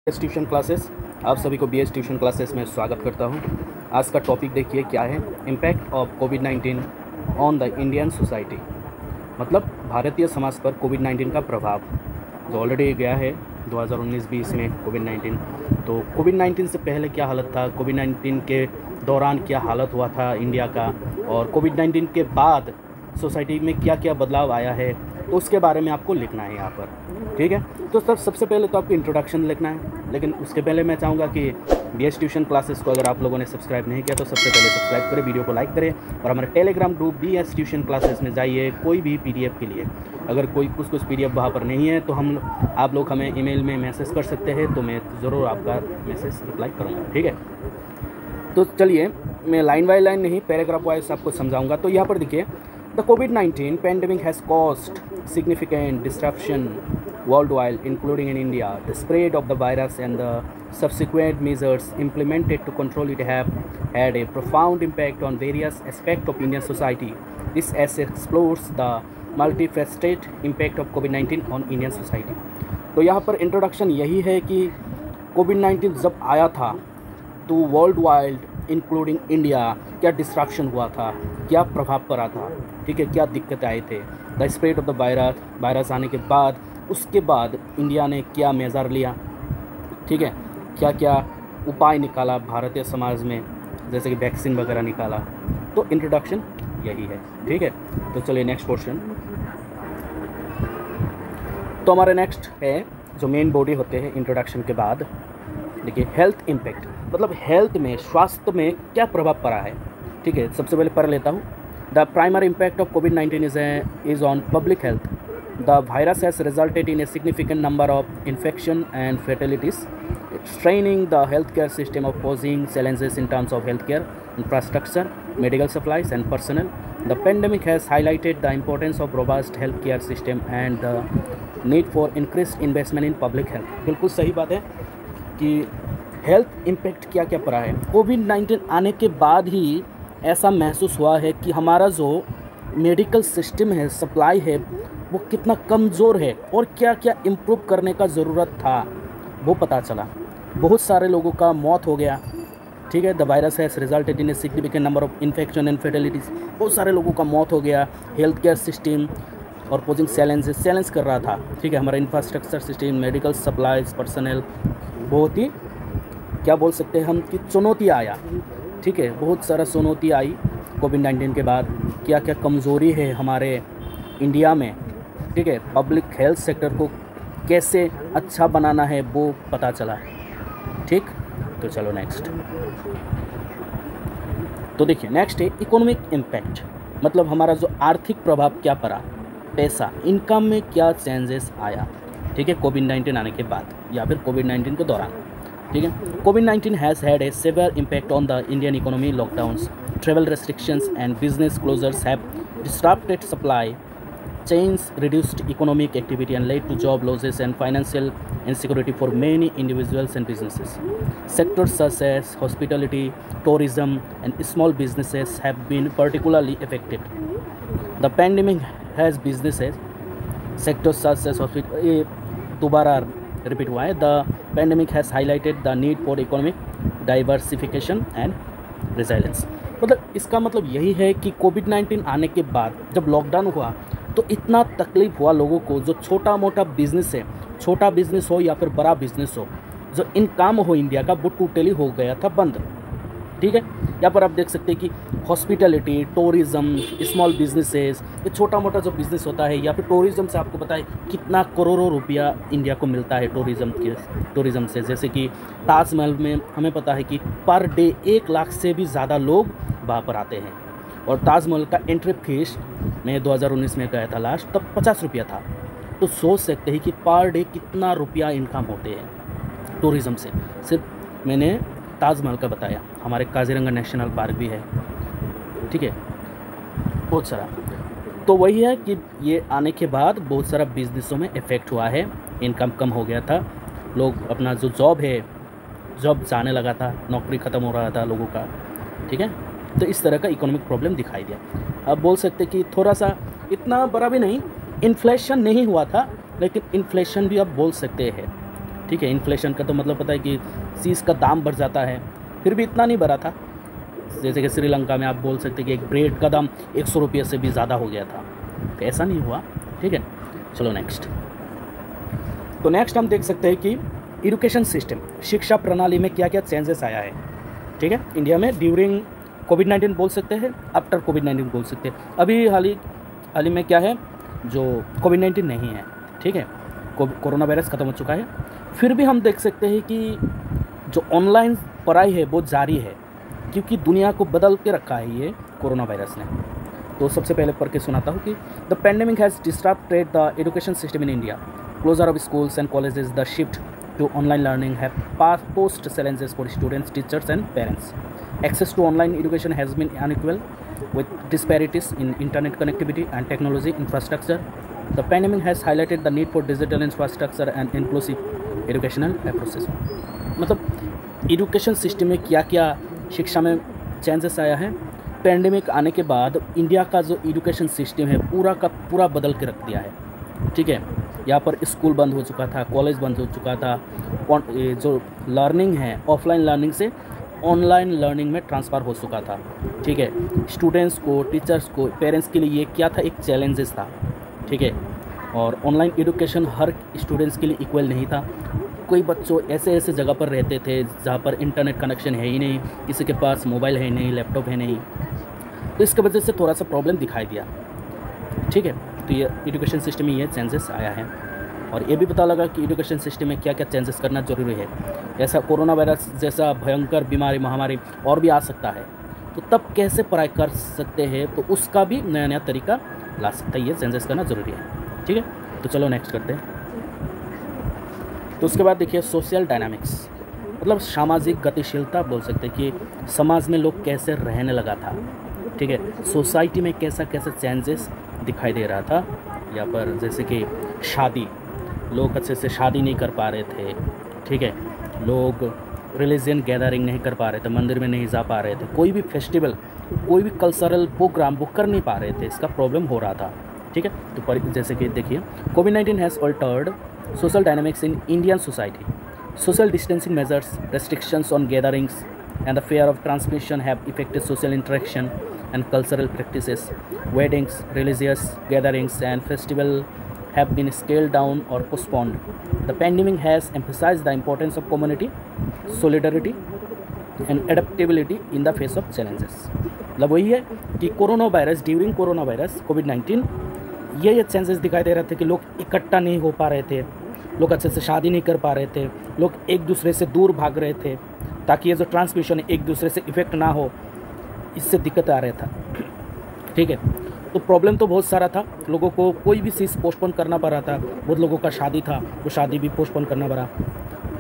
BS tuition classes, आप सभी को BS ट्यूशन क्लासेस में स्वागत करता हूं। आज का टॉपिक देखिए क्या है, impact of covid on the Indian society. मतलब भारतीय समाज पर कोविड-19 का प्रभाव जो ऑलरेडी गया है 2019-20 में कोविड-19। तो कोविड-19 से पहले क्या हालत था, कोविड-19 के दौरान क्या हालत हुआ था इंडिया का, और कोविड-19 के बाद सोसाइटी में क्या क्या बदलाव आया है, तो उसके बारे में आपको लिखना है यहाँ पर। ठीक है, तो सर सबसे पहले तो आपको इंट्रोडक्शन लिखना है, लेकिन उसके पहले मैं चाहूँगा कि BS ट्यूशन क्लासेस को अगर आप लोगों ने सब्सक्राइब नहीं किया तो सबसे पहले सब्सक्राइब करें, वीडियो को लाइक करें और हमारे Telegram group BS tuition classes में जाइए कोई भी PDF के लिए। अगर कोई कुछ PDF वहाँ पर नहीं है तो आप लोग हमें ईमेल में मैसेज कर सकते हैं, तो मैं ज़रूर आपका मैसेज रिप्लाई करूँगा। ठीक है, तो चलिए मैं लाइन बाय लाइन नहीं, पैराग्राफ वाइज आपको समझाऊँगा। तो यहाँ पर देखिए, The COVID-19 pandemic has caused significant disruption worldwide, including in India. The spread of the virus and the subsequent measures implemented to control it have had a profound impact on various aspects of Indian society. This essay explores the multifaceted impact of COVID-19 on Indian society. तो यहाँ पर introduction यही है कि कोविड-19 जब आया था तो वर्ल्ड वाइड इंक्लूडिंग इंडिया क्या डिस्ट्रक्शन हुआ था, क्या प्रभाव पड़ा था, ठीक है, क्या दिक्कत आए थे। The spread of the virus आने के बाद उसके बाद इंडिया ने क्या मेजर लिया, ठीक है, क्या क्या उपाय निकाला भारतीय समाज में, जैसे कि वैक्सीन वगैरह निकाला। तो इंट्रोडक्शन यही है। ठीक है, तो चलिए नेक्स्ट पोर्शन। तो हमारे नेक्स्ट है जो मेन बॉडी होते हैं इंट्रोडक्शन के बाद, देखिए हेल्थ इम्पैक्ट, मतलब हेल्थ में, स्वास्थ्य में क्या प्रभाव पड़ा है। ठीक है, सबसे पहले पढ़ लेता हूँ। The primary impact of covid is on public health. The virus has resulted in a significant number of infection and fatalities, straining the healthcare system of posing challenges in terms of healthcare infrastructure, medical supplies and personnel. The pandemic has highlighted the importance of robust healthcare system and the need for increased investment in public health. बिल्कुल सही बात है कि health impact क्या क्या पड़ा है। कोविड-19 आने के बाद ही ऐसा महसूस हुआ है कि हमारा जो मेडिकल सिस्टम है, सप्लाई है, वो कितना कमज़ोर है और क्या क्या इम्प्रूव करने का ज़रूरत था वो पता चला। बहुत सारे लोगों का मौत हो गया। ठीक है, the virus has resulted in a significant number of infection and fatalities. बहुत सारे लोगों का मौत हो गया। हेल्थ केयर सिस्टम और पोजिंग चैलेंज कर रहा था। ठीक है, हमारा infrastructure system, medical supplies, personal, बहुत ही क्या बोल सकते हैं हम कि चुनौती आया। ठीक है, बहुत सारा चुनौती आई कोविड-19 के बाद। क्या क्या कमज़ोरी है हमारे इंडिया में, ठीक है, पब्लिक हेल्थ सेक्टर को कैसे अच्छा बनाना है वो पता चला। ठीक, तो चलो नेक्स्ट। तो देखिए नेक्स्ट है इकोनॉमिक इम्पैक्ट, मतलब हमारा जो आर्थिक प्रभाव क्या पड़ा, पैसा, इनकम में क्या चेंजेस आया। ठीक है, कोविड-19 आने के बाद या फिर कोविड-19 के दौरान। ठीक है, कोविड-19 has had a severe impact on the Indian economy. Lockdowns, travel restrictions and business closures have disrupted supply chains, reduced economic activity and led to job losses and financial insecurity for many individuals and businesses. Sectors such as hospitality, tourism and small businesses have been particularly affected. The pandemic has businesses sectors such as hospitality, दोबारा repeat हुआ है, the pandemic has highlighted the need for economic diversification and resilience. मतलब इसका मतलब यही है कि कोविड-19 आने के बाद जब लॉकडाउन हुआ तो इतना तकलीफ़ हुआ लोगों को। जो छोटा मोटा बिज़नेस है, छोटा बिज़नेस हो या फिर बड़ा बिज़नेस हो, जो इनकम हो इंडिया का, वो टोटली हो गया था बंद। ठीक है, यहाँ पर आप देख सकते हैं कि हॉस्पिटलिटी, टूरिज़्म, स्मॉल बिजनेसेस, ये छोटा मोटा जो बिज़नेस होता है, या फिर टूरिज़्म से आपको पता है कितना करोड़ों रुपया इंडिया को मिलता है टूरिज़्म से। जैसे कि ताजमहल में हमें पता है कि पर डे 1 लाख से भी ज़्यादा लोग वहाँ पर आते हैं, और ताजमहल का एंट्री फीस मैं 2019 में गया था लास्ट, तब 50 रुपया था। तो सोच सकते हैं कि पर डे कितना रुपया इनकम होते हैं टूरिज़्म से। सिर्फ मैंने ताजमहल का बताया, हमारे काजीरंगा नेशनल पार्क भी है। ठीक है, बहुत सारा। तो वही है कि ये आने के बाद बहुत सारा बिजनेसों में इफ़ेक्ट हुआ है, इनकम कम हो गया था, लोग अपना जो जॉब है, जॉब जाने लगा था, नौकरी ख़त्म हो रहा था लोगों का। ठीक है, तो इस तरह का इकोनॉमिक प्रॉब्लम दिखाई दिया। अब बोल सकते कि थोड़ा सा, इतना बड़ा भी नहीं, इन्फ्लेशन नहीं हुआ था, लेकिन इन्फ्लेशन भी अब बोल सकते हैं। ठीक है। इन्फ्लेशन का तो मतलब पता है कि चीज़ का दाम बढ़ जाता है, फिर भी इतना नहीं बढ़ा था। जैसे कि श्रीलंका में आप बोल सकते हैं कि एक ब्रेड का दाम 100 रुपये से भी ज़्यादा हो गया था, तो ऐसा नहीं हुआ, ठीक है। चलो नेक्स्ट। तो नेक्स्ट हम देख सकते हैं कि एजुकेशन सिस्टम, शिक्षा प्रणाली में क्या क्या चेंजेस आया है, ठीक है, इंडिया में ड्यूरिंग कोविड-19 बोल सकते हैं, आफ्टर कोविड-19 बोल सकते हैं। अभी हाल ही में क्या है, जो कोविड-19 नहीं है, ठीक है, कोरोना वायरस ख़त्म हो चुका है, फिर भी हम देख सकते हैं कि जो ऑनलाइन पढ़ाई है वो जारी है, क्योंकि दुनिया को बदल के रखा है ये कोरोना वायरस ने। तो सबसे पहले पढ़ के सुनाता हूँ कि the pandemic has disturbed the education system in India, closure of schools and colleges, the shift to online learning have posed challenges for students, teachers and parents. Access to online education has been unequal with disparities in internet connectivity and technology infrastructure. The pandemic has highlighted the need for digital infrastructure and inclusive educational approaches. मतलब education system में क्या क्या शिक्षा में changes आया है। Pandemic आने के बाद इंडिया का जो एजुकेशन सिस्टम है पूरा का पूरा बदल के रख दिया है, ठीक है। यहाँ पर स्कूल बंद हो चुका था, कॉलेज बंद हो चुका था, जो लर्निंग है ऑफलाइन लर्निंग से ऑनलाइन लर्निंग में ट्रांसफ़र हो चुका था, ठीक है। स्टूडेंट्स को, टीचर्स को, पेरेंट्स के लिए ये क्या था, एक चैलेंजेस था, ठीक है। और ऑनलाइन एजुकेशन हर स्टूडेंट्स के लिए इक्वल नहीं था। कोई बच्चों ऐसे जगह पर रहते थे जहाँ पर इंटरनेट कनेक्शन है ही नहीं, किसी के पास मोबाइल है नहीं, लैपटॉप है नहीं, तो इसकी वजह से थोड़ा सा प्रॉब्लम दिखाई दिया, ठीक है। तो ये एजुकेशन सिस्टम में ये चेंजेस आया है, और ये भी पता लगा कि एजुकेशन सिस्टम में क्या क्या चेंजेस करना ज़रूरी है। ऐसा कोरोना वायरस जैसा भयंकर बीमारी, महामारी और भी आ सकता है, तो तब कैसे पढ़ाई कर सकते हैं, तो उसका भी नया नया तरीका ला सकता है, ये चेंजेस करना ज़रूरी है, ठीक है। तो चलो नेक्स्ट करते हैं। तो उसके बाद देखिए सोशल डायनामिक्स, मतलब सामाजिक गतिशीलता बोल सकते हैं कि समाज में लोग कैसे रहने लगा था, ठीक है। सोसाइटी में कैसा कैसा चेंजेस दिखाई दे रहा था यहाँ पर, जैसे कि शादी, लोग अच्छे से शादी नहीं कर पा रहे थे, ठीक है। लोग रिलीजियन गैदरिंग नहीं कर पा रहे थे, मंदिर में नहीं जा पा रहे थे, कोई भी फेस्टिवल, कोई भी कल्चरल प्रोग्राम वो कर नहीं पा रहे थे, इसका प्रॉब्लम हो रहा था, ठीक है। तो जैसे कि देखिए कोविड-19 has altered social dynamics in Indian society. Social distancing measures, restrictions on gatherings, and the fear of transmission have affected social interaction and cultural practices. Weddings, religious gatherings, and festivals have been scaled down or postponed. The pandemic has emphasized the importance of community, solidarity, and adaptability in the face of challenges. मतलब वही है कि corona virus, during corona virus कोविड-19 ये changes दिखाई दे रहे थे कि लोग इकट्ठा नहीं हो पा रहे थे, लोग अच्छे से शादी नहीं कर पा रहे थे, लोग एक दूसरे से दूर भाग रहे थे ताकि ये जो ट्रांसमिशन है एक दूसरे से इफेक्ट ना हो, इससे दिक्कत आ रहा था, ठीक है। तो प्रॉब्लम तो बहुत सारा था, लोगों को कोई भी चीज़ पोस्टपोन करना पड़ रहा था, बहुत लोगों का शादी था वो शादी भी पोस्टपोन करना पड़ा,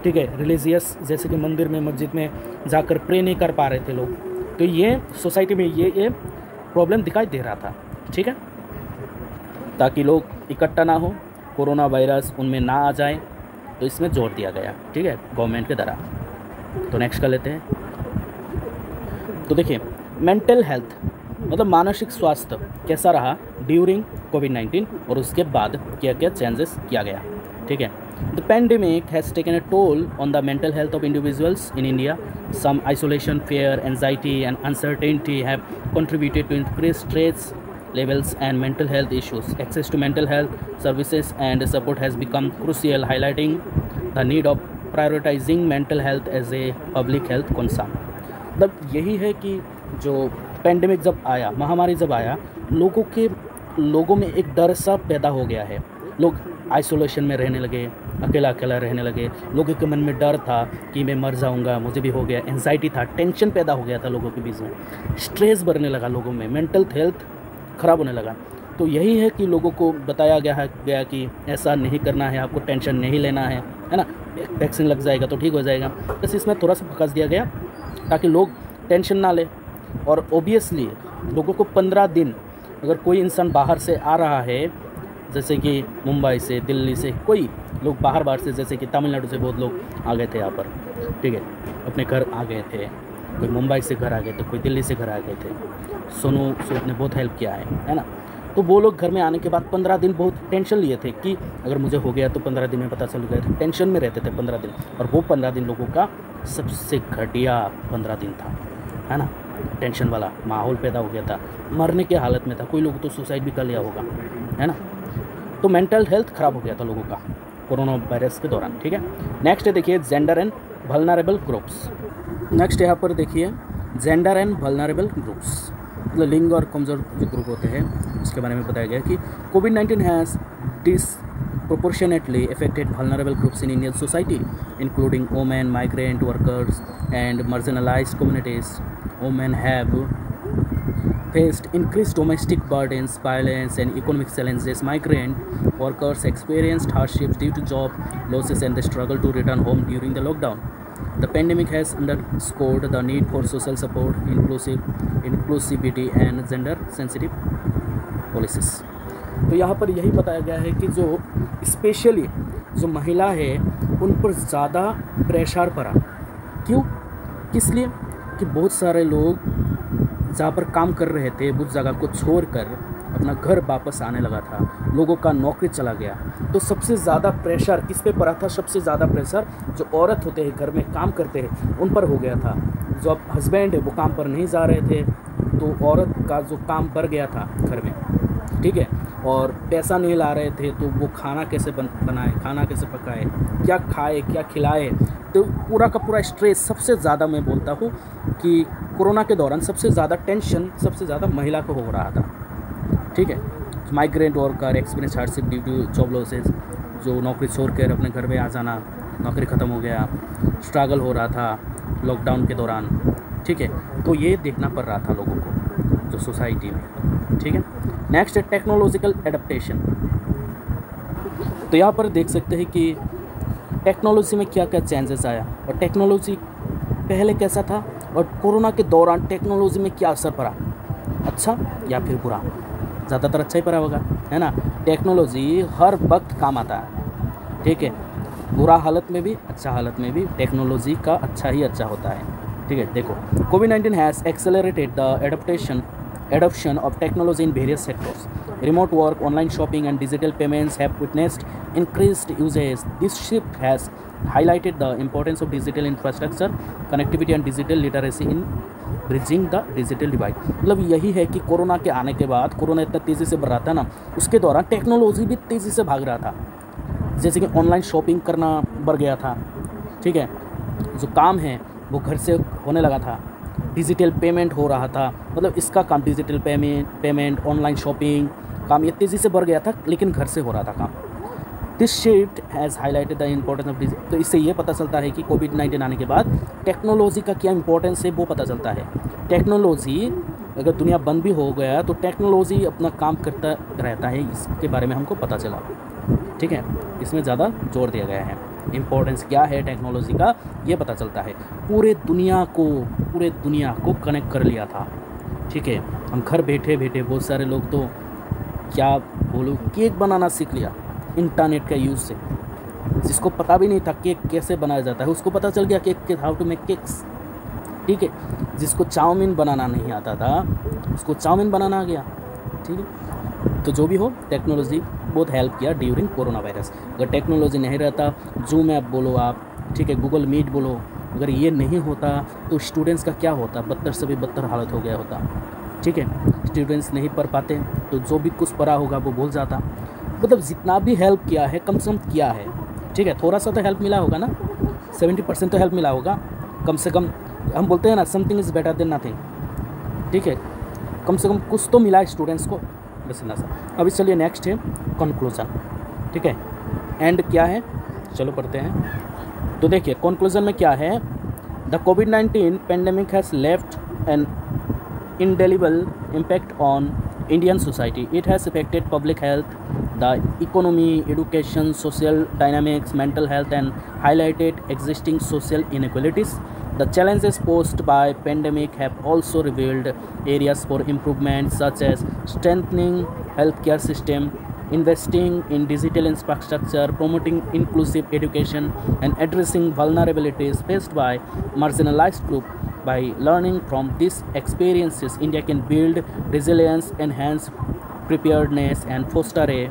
ठीक है। रिलीजियस जैसे कि मंदिर में, मस्जिद में जाकर प्रे नहीं कर पा रहे थे लोग, तो ये सोसाइटी में ये प्रॉब्लम दिखाई दे रहा था, ठीक है। ताकि लोग इकट्ठा ना हो, कोरोना वायरस उनमें ना आ जाए, तो इसमें जोर दिया गया, ठीक है, गवर्नमेंट के द्वारा। तो नेक्स्ट कर लेते हैं। तो देखिए मेंटल हेल्थ मतलब मानसिक स्वास्थ्य कैसा रहा ड्यूरिंग कोविड-19 और उसके बाद क्या क्या चेंजेस किया गया, ठीक है। The pandemic has taken a toll on the mental health of individuals in India. Some isolation, fear, anxiety and uncertainty have contributed to increased stress levels and mental health issues. Access to mental health services and support has become crucial, highlighting the need of prioritizing mental health as a public health concern. मतलब यही है कि जो pandemic जब आया, महामारी जब आया, लोगों में एक डर सा पैदा हो गया है, लोग आइसोलेशन में रहने लगे, अकेला रहने लगे, लोगों के मन में डर था कि मैं मर जाऊंगा, मुझे भी हो गया, एंजाइटी था, टेंशन पैदा हो गया था लोगों के बीच में, स्ट्रेस बढ़ने लगा लोगों में, मेंटल हेल्थ ख़राब होने लगा। तो यही है कि लोगों को बताया गया कि ऐसा नहीं करना है, आपको टेंशन नहीं लेना है ना, वैक्सीन लग जाएगा तो ठीक हो जाएगा। बस इसमें थोड़ा सा फोकस दिया गया ताकि लोग टेंशन ना ले। और ओबियसली लोगों को 15 दिन, अगर कोई इंसान बाहर से आ रहा है, जैसे कि मुंबई से, दिल्ली से, कोई लोग बाहर से, जैसे कि तमिलनाडु से बहुत लोग आ गए थे यहाँ पर, ठीक है, अपने घर आ गए थे, कोई मुंबई से घर आ गए थे, कोई दिल्ली से घर आ गए थे। सोनू सूद ने बहुत हेल्प किया है ना। तो वो लोग घर में आने के बाद 15 दिन बहुत टेंशन लिए थे कि अगर मुझे हो गया तो 15 दिन में पता चल गया, टेंशन में रहते थे 15 दिन। और वो 15 दिन लोगों का सबसे घटिया 15 दिन था, है ना। टेंशन वाला माहौल पैदा हो गया था, मरने की हालत में था, कोई लोग तो सुसाइड भी कर लिया होगा, है ना। तो मेंटल हेल्थ ख़राब हो गया था लोगों का कोरोना वायरस के दौरान, ठीक है। नेक्स्ट है देखिए gender and vulnerable groups. Next यहाँ पर देखिए जेंडर एंड वल्नरेबल ग्रुप्स, मतलब लिंग और कमज़ोर जो ग्रुप होते हैं उसके बारे में बताया गया कि कोविड-19 has disproportionately affected vulnerable groups in Indian society, including women, migrant workers, and marginalized communities. Women have faced increased domestic burdens, violence, and economic challenges. Migrant workers experienced hardships due to job losses and the struggle to return home during the lockdown. The pandemic has underscored the need for social support, inclusivity, and gender-sensitive policies. तो यहाँ पर यही बताया गया है कि जो specially जो महिला है उन पर ज़्यादा प्रेशर पड़ा। क्यों? किस लिए? कि बहुत सारे लोग जहाँ पर काम कर रहे थे उस जगह को छोड़कर अपना घर वापस आने लगा था, लोगों का नौकरी चला गया। तो सबसे ज़्यादा प्रेशर किस पे पड़ा था? सबसे ज़्यादा प्रेशर जो औरत होते हैं, घर में काम करते हैं, उन पर हो गया था। जो अब हस्बैंड है वो काम पर नहीं जा रहे थे तो औरत का जो काम बढ़ गया था घर में, ठीक है। और पैसा नहीं ला रहे थे तो वो खाना कैसे बनाए, खाना कैसे पकाए, क्या खाए, क्या खिलाए। तो पूरा का पूरा स्ट्रेस सबसे ज़्यादा, मैं बोलता हूँ कि कोरोना के दौरान सबसे ज़्यादा टेंशन सबसे ज़्यादा महिला को हो रहा था, ठीक है। Migrant worker experience hardship due to job losses, जो नौकरी छोड़ कर अपने घर में आ जाना, नौकरी ख़त्म हो गया, स्ट्रगल हो रहा था लॉकडाउन के दौरान, ठीक है। तो ये देखना पड़ रहा था लोगों को जो सोसाइटी में, ठीक है। नेक्स्ट है टेक्नोलॉजिकल एडेप्टेशन। तो यहाँ पर देख सकते हैं कि टेक्नोलॉजी में क्या क्या चेंजेस आया और टेक्नोलॉजी पहले कैसा था और कोरोना के दौरान टेक्नोलॉजी में क्या असर पड़ा, अच्छा या फिर बुरा। ज़्यादातर अच्छा ही पड़ा होगा, है ना। टेक्नोलॉजी हर वक्त काम आता है, ठीक है। बुरा हालत में भी अच्छा हालत में भी टेक्नोलॉजी का अच्छा ही अच्छा होता है, ठीक है। देखो कोविड-19 has accelerated the adoption of technology in various sectors. Remote work, online shopping, and digital payments have witnessed increased usage. This shift has highlighted the importance of digital infrastructure, connectivity, and digital literacy in bridging the digital divide. मतलब यही है कि corona के आने के बाद, corona इतना तेज़ी से बढ़ रहा था ना, उसके दौरान टेक्नोलॉजी भी तेज़ी से भाग रहा था। जैसे कि ऑनलाइन शॉपिंग करना बढ़ गया था, ठीक है। जो काम है वो घर से होने लगा था, डिजिटल पेमेंट हो रहा था, मतलब इसका काम डिजिटल पेमेंट ऑनलाइन शॉपिंग काम ये तेज़ी से बढ़ गया था, लेकिन घर से हो रहा था काम। This shift has highlighted the importance of digital. तो इससे ये पता चलता है कि कोविड-19 आने के बाद टेक्नोलॉजी का क्या इंपॉर्टेंस है वो पता चलता है। टेक्नोलॉजी अगर दुनिया बंद भी हो गया तो टेक्नोलॉजी अपना काम करता रहता है, इसके बारे में हमको पता चला, ठीक है। इसमें ज़्यादा जोर दिया गया है, इम्पोर्टेंस क्या है टेक्नोलॉजी का ये पता चलता है। पूरे दुनिया को कनेक्ट कर लिया था, ठीक है। हम घर बैठे बैठे बहुत सारे लोग तो क्या बोलूँ केक बनाना सीख लिया इंटरनेट का यूज़ से। जिसको पता भी नहीं था केक कैसे बनाया जाता है उसको पता चल गया cake how to make cakes, ठीक है। जिसको चाउमीन बनाना नहीं आता था उसको चाउमीन बनाना आ गया, ठीक है। तो जो भी हो टेक्नोलॉजी बहुत हेल्प किया ड्यूरिंग कोरोना वायरस। अगर टेक्नोलॉजी नहीं रहता, जूम ऐप बोलो आप, ठीक है, गूगल मीट बोलो, अगर ये नहीं होता तो स्टूडेंट्स का क्या होता, बदतर से भी बदतर हालत हो गया होता, ठीक है। स्टूडेंट्स नहीं पढ़ पाते तो जो भी कुछ पढ़ा होगा वो भूल जाता। मतलब जितना भी हेल्प किया है कम से कम किया है, ठीक है। थोड़ा सा तो हेल्प मिला होगा ना, 70% तो हेल्प मिला होगा कम से कम। हम बोलते हैं ना something is better than nothing, ठीक है। कम से कम कुछ तो मिला स्टूडेंट्स को, बस इतना सा। अभी चलिए नेक्स्ट है कंक्लूजन, ठीक है। एंड क्या है चलो पढ़ते हैं। तो देखिए कंक्लूजन में क्या है, the covid pandemic has left N indelible impact on Indian society. It has affected public health, the economy, education, social dynamics, mental health, and highlighted existing social inequalities. The challenges posed by pandemic have also revealed areas for improvement, such as strengthening healthcare system, investing in digital infrastructure, promoting inclusive education, and addressing vulnerabilities faced by marginalized groups. By learning from these experiences, India can build resilience, enhance preparedness and foster a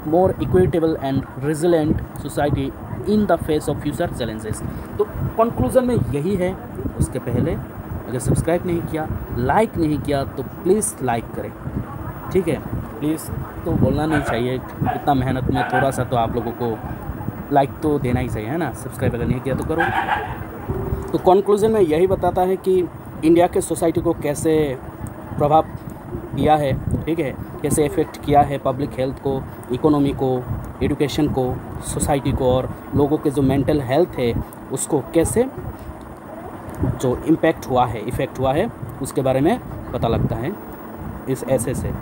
more equitable and resilient society in the face of future challenges। तो conclusion में यही है। उसके पहले अगर subscribe नहीं किया, like नहीं किया तो प्लीज़ लाइक करें, ठीक है। प्लीज़ तो बोलना नहीं चाहिए, इतना मेहनत में थोड़ा सा तो आप लोगों को लाइक तो देना ही चाहिए, है ना। सब्सक्राइब अगर नहीं किया तो करो। तो कंक्लूजन में यही बताता है कि इंडिया के सोसाइटी को कैसे प्रभाव दिया है, ठीक है, कैसे इफ़ेक्ट किया है पब्लिक हेल्थ को, इकोनॉमी को, एजुकेशन को, सोसाइटी को, और लोगों के जो मेंटल हेल्थ है उसको कैसे जो इफ़ेक्ट हुआ है उसके बारे में पता लगता है। इस ऐसे से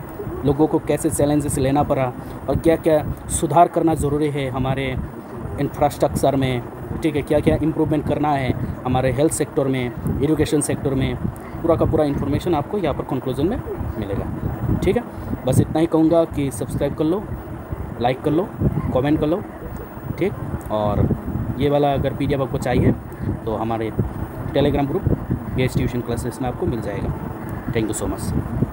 लोगों को कैसे चैलेंजेस लेना पड़ा और क्या क्या सुधार करना ज़रूरी है हमारे इंफ्रास्ट्रक्चर में, ठीक है, क्या क्या इम्प्रूवमेंट करना है हमारे हेल्थ सेक्टर में, एजुकेशन सेक्टर में, पूरा का पूरा इन्फॉर्मेशन आपको यहाँ पर कंक्लूजन में मिलेगा, ठीक है। बस इतना ही कहूँगा कि सब्सक्राइब कर लो, लाइक कर लो, कमेंट कर लो, ठीक। और ये वाला अगर PDF आपको चाहिए तो हमारे Telegram group PH tuition classes में आपको मिल जाएगा। Thank you so much.